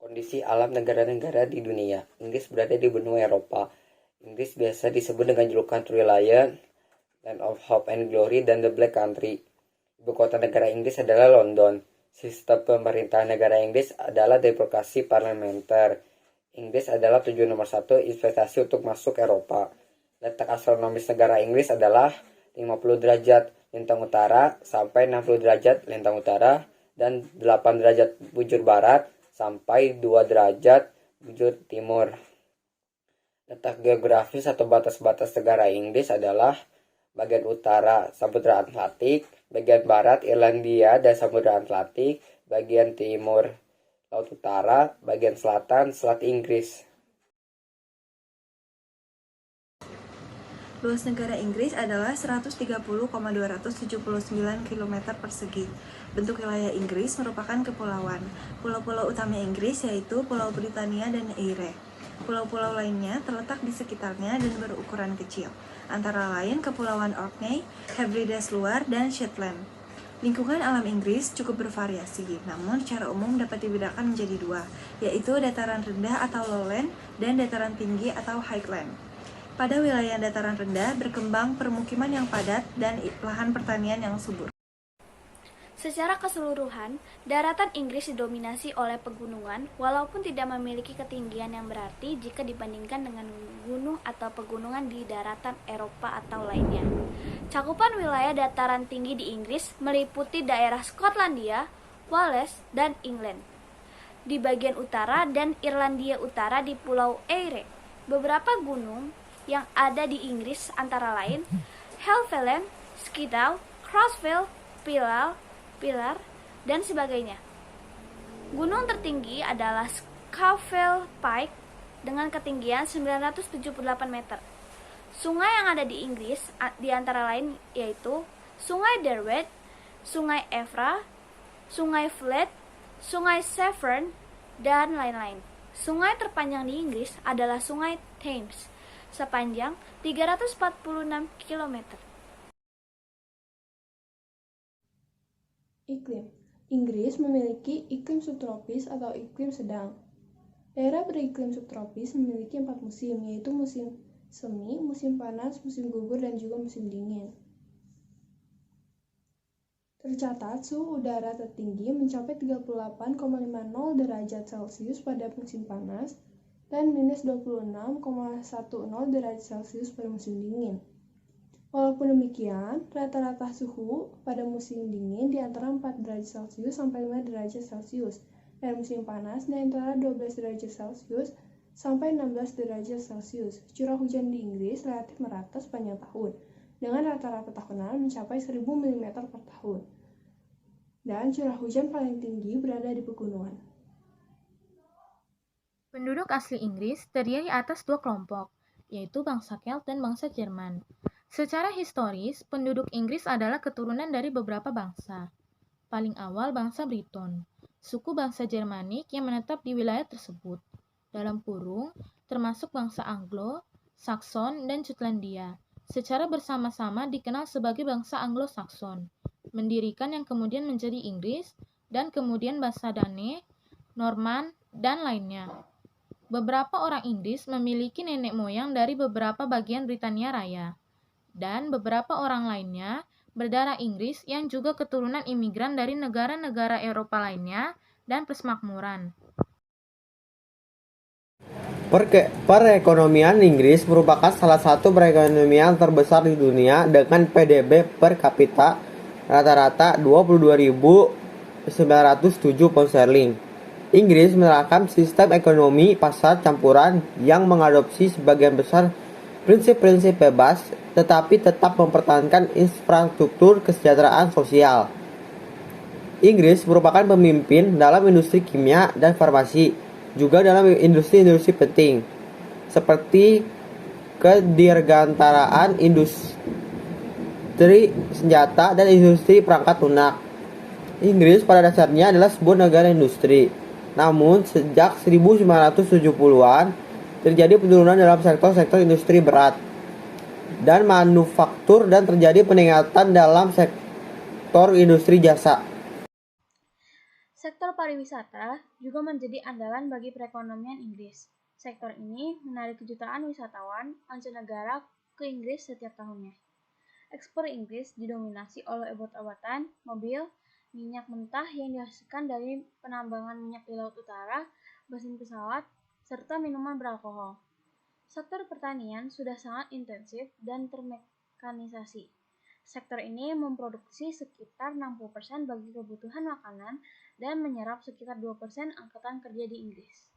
Kondisi alam negara-negara di dunia. Inggris berada di benua Eropa. Inggris biasa disebut dengan julukan Three Lions, Land of Hope and Glory, dan The Black Country. Ibu kota negara Inggris adalah London. Sistem pemerintahan negara Inggris adalah demokrasi parlementer. Inggris adalah tujuan nomor 1 investasi untuk masuk Eropa. Letak astronomis negara Inggris adalah 50 derajat lintang utara sampai 60 derajat lintang utara dan 8 derajat bujur barat sampai 2 derajat bujur timur. Letak geografis atau batas-batas negara Inggris adalah bagian utara Samudra Atlantik, bagian barat Irlandia dan Samudra Atlantik, bagian timur Laut Utara, bagian selatan Selat Inggris. Luas negara Inggris adalah 130,279 km persegi. Bentuk wilayah Inggris merupakan kepulauan. Pulau-pulau utama Inggris yaitu Pulau Britania dan Eyre. Pulau-pulau lainnya terletak di sekitarnya dan berukuran kecil, antara lain Kepulauan Orkney, Hebrides Luar, dan Shetland. Lingkungan alam Inggris cukup bervariasi, namun secara umum dapat dibedakan menjadi dua, yaitu dataran rendah atau lowland dan dataran tinggi atau highland. Pada wilayah dataran rendah berkembang permukiman yang padat dan lahan pertanian yang subur. Secara keseluruhan, daratan Inggris didominasi oleh pegunungan walaupun tidak memiliki ketinggian yang berarti jika dibandingkan dengan gunung atau pegunungan di daratan Eropa atau lainnya. Cakupan wilayah dataran tinggi di Inggris meliputi daerah Skotlandia, Wales, dan England. Di bagian utara dan Irlandia Utara di Pulau Eyre, beberapa gunung yang ada di Inggris antara lain Helvellyn, Skiddaw, Crossfell, Pilar, dan sebagainya. Gunung tertinggi adalah Scafell Pike dengan ketinggian 978 meter. Sungai yang ada di Inggris di antara lain yaitu Sungai Derwent, Sungai Evra, Sungai Fleet, Sungai Severn, dan lain-lain. Sungai terpanjang di Inggris adalah Sungai Thames sepanjang 346 km. Iklim. Inggris memiliki iklim subtropis atau iklim sedang. Daerah beriklim subtropis memiliki 4 musim, yaitu musim semi, musim panas, musim gugur, dan juga musim dingin. Tercatat suhu udara tertinggi mencapai 38,50 derajat Celcius pada musim panas dan minus 26,10 derajat Celcius pada musim dingin. Walaupun demikian, rata-rata suhu pada musim dingin di antara 4 derajat Celcius sampai 5 derajat Celcius, dan musim panas di antara 12 derajat Celcius sampai 16 derajat Celcius. Curah hujan di Inggris relatif merata sepanjang tahun, dengan rata-rata tahunan mencapai 1000 mm per tahun. Dan curah hujan paling tinggi berada di pegunungan. Penduduk asli Inggris terdiri atas dua kelompok, yaitu bangsa Celt dan bangsa Jerman. Secara historis, penduduk Inggris adalah keturunan dari beberapa bangsa. Paling awal bangsa Briton, suku bangsa Germanik yang menetap di wilayah tersebut. Dalam kurung, termasuk bangsa Anglo, Saxon, dan Jutlandia. Secara bersama-sama dikenal sebagai bangsa Anglo-Saxon, mendirikan yang kemudian menjadi Inggris, dan kemudian bangsa Dane, Norman, dan lainnya. Beberapa orang Inggris memiliki nenek moyang dari beberapa bagian Britania Raya, dan beberapa orang lainnya berdarah Inggris yang juga keturunan imigran dari negara-negara Eropa lainnya dan persemakmuran. Perekonomian Inggris merupakan salah satu perekonomian terbesar di dunia dengan PDB per kapita rata-rata 22.907 pound sterling. Inggris menerapkan sistem ekonomi pasar campuran yang mengadopsi sebagian besar prinsip-prinsip bebas, tetapi tetap mempertahankan infrastruktur kesejahteraan sosial. Inggris merupakan pemimpin dalam industri kimia dan farmasi, juga dalam industri-industri penting, seperti kedirgantaraan, industri senjata, dan industri perangkat lunak. Inggris pada dasarnya adalah sebuah negara industri, namun sejak 1970-an, terjadi penurunan dalam sektor-sektor industri berat dan manufaktur dan terjadi peningkatan dalam sektor industri jasa. Sektor pariwisata juga menjadi andalan bagi perekonomian Inggris. Sektor ini menarik jutaan wisatawan mancanegara ke Inggris setiap tahunnya. Ekspor Inggris didominasi oleh obat-obatan, mobil, minyak mentah yang dihasilkan dari penambangan minyak di Laut Utara, mesin pesawat, serta minuman beralkohol. Sektor pertanian sudah sangat intensif dan termekanisasi. Sektor ini memproduksi sekitar 60% bagi kebutuhan makanan dan menyerap sekitar 2% angkatan kerja di Inggris.